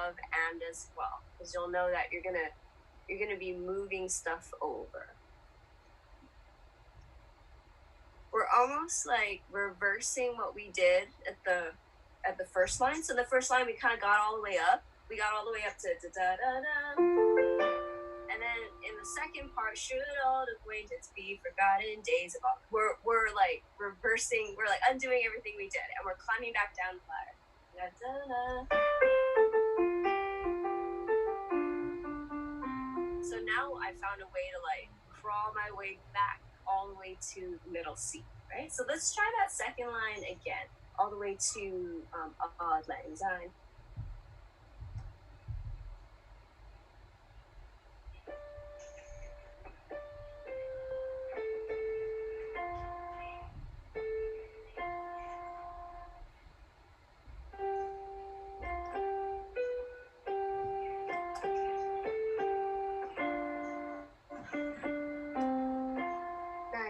above and as well, because you'll know that you're gonna be moving stuff over. We're almost like reversing what we did at the first line. So the first line we kind of got all the way up. We got all the way up to da da da da. And then in the second part, should old acquaintance be forgotten days of old? We're like reversing, we're like undoing everything we did, and we're climbing back down the ladder. Da, da, da. So now I found a way to like crawl my way back all the way to middle C, right? So let's try that second line again, all the way to odd lang syne.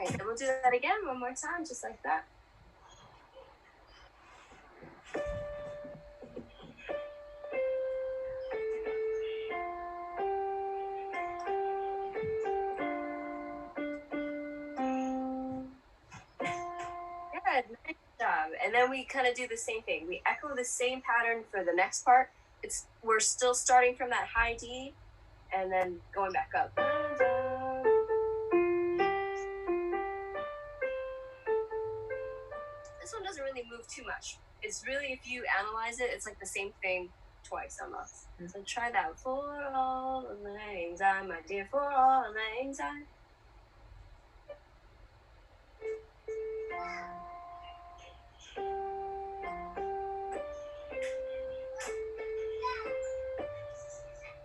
And we'll do that again one more time, just like that. Good, nice job. And then we kind of do the same thing. We echo the same pattern for the next part. We're still starting from that high D and then going back up. This one doesn't really move too much. It's really, if you analyze it, it's like the same thing twice almost. So try that. For all lang syne, my dear, for all lang syne.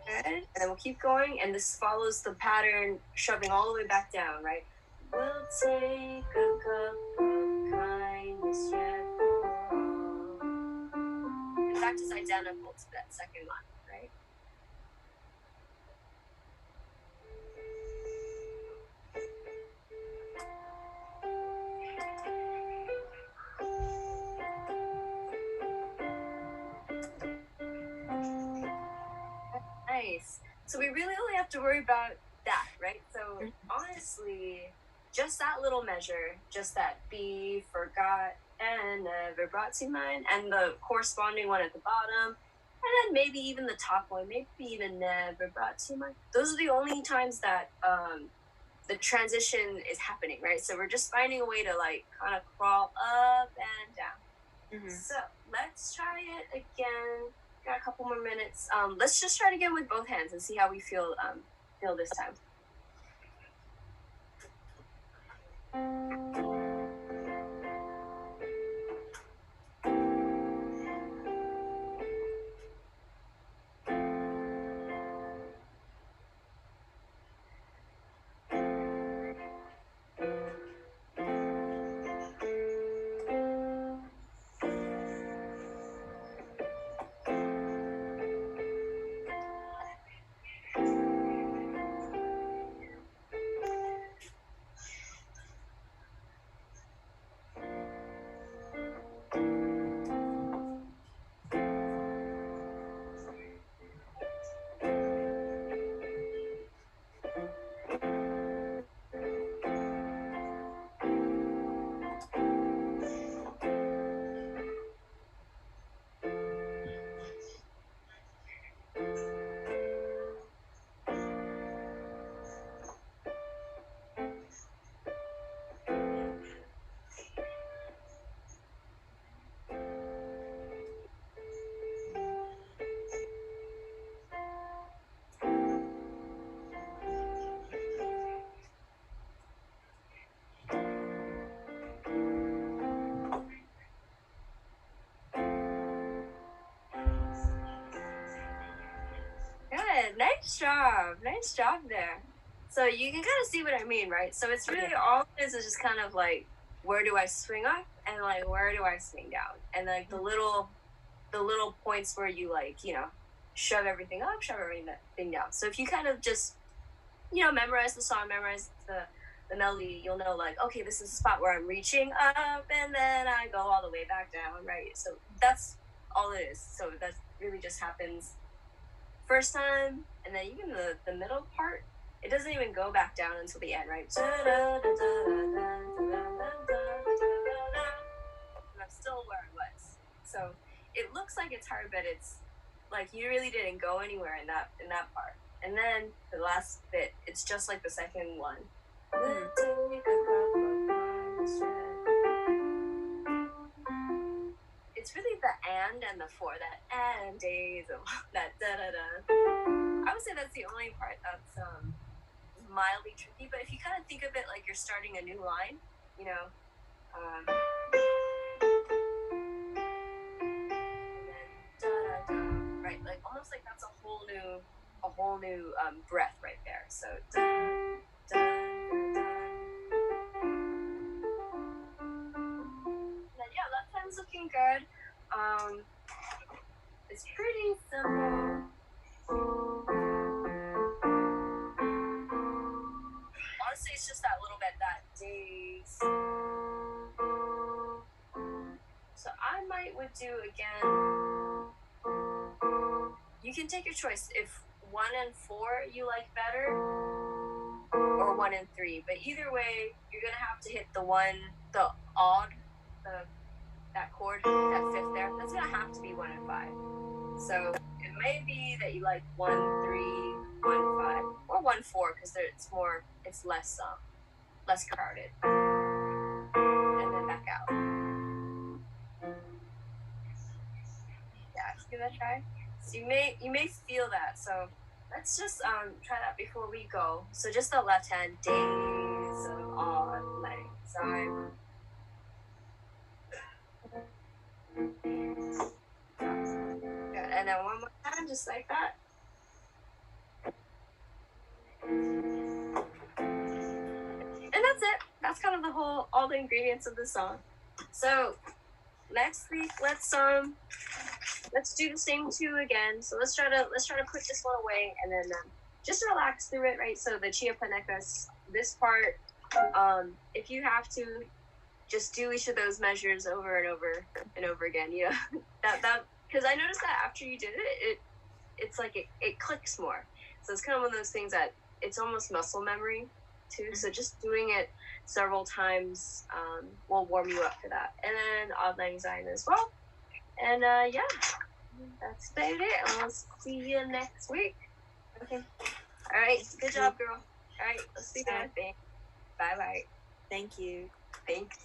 Good. And then we'll keep going, and this follows the pattern, shoving all the way back down, right? We'll take a cup of kindness yet for all. In fact, it's identical to that second line, right? Nice. So we really only have to worry about that, right? So honestly, just that little measure, just that be forgot and never brought to mind, and the corresponding one at the bottom, and then maybe even the top one, maybe even never brought to mind. Those are the only times that the transition is happening, right? So we're just finding a way to like kind of crawl up and down. Mm-hmm. So let's try it again. Got a couple more minutes. Let's just try it again with both hands and see how we feel this time. Nice job there. So you can kind of see what I mean, right? So it's really all it is just kind of like, where do I swing up and like where do I swing down, and like the little points where you like, you know, shove everything up, shove everything down. So if you kind of just, you know, memorize the song, memorize the melody, you'll know like, okay, this is the spot where I'm reaching up and then I go all the way back down, right? So that's all it is. So that really just happens first time, and then even the middle part, it doesn't even go back down until the end, right? And I'm still where I was. So it looks like it's hard, but it's like you really didn't go anywhere in that part. And then the last bit, it's just like the second one. It's really the and the for, that and days of that I would say that's the only part that's mildly tricky. But if you kind of think of it like you're starting a new line, you know, and then right, like almost like that's a whole new breath right there. So and then yeah, left hand's looking good. It's pretty simple. Honestly, it's just that little bit, that days. So I would do again. You can take your choice. If 1 and 4 you like better, or 1 and 3. But either way, you're gonna have to hit the odd, that chord, that fifth there. That's gonna have to be 1 and 5. So it may be that you like 1, 3, 1, 5, or 1, 4, because it's less crowded. And then back out. Yeah, let's give that a try. So you may feel that. So let's just try that before we go. So just the left hand, days of odd length. Good. And then one more time, just like that. And that's it. That's kind of all the ingredients of the song. So next week, let's do the same 2 again. So let's try to put this one away, and then just relax through it, right? So the Chia Panekas, this part, if you have to, just do each of those measures over and over and over again. You know, that because I noticed that after you did it's like it clicks more. So it's kind of one of those things that it's almost muscle memory too. So just doing it several times will warm you up for that. And then Odd Lang Syne as well. And yeah, that's about it. I'll see you next week. Okay. All right. Good job, girl. All right. Let's see you. Bye bye. Thank you. Thanks.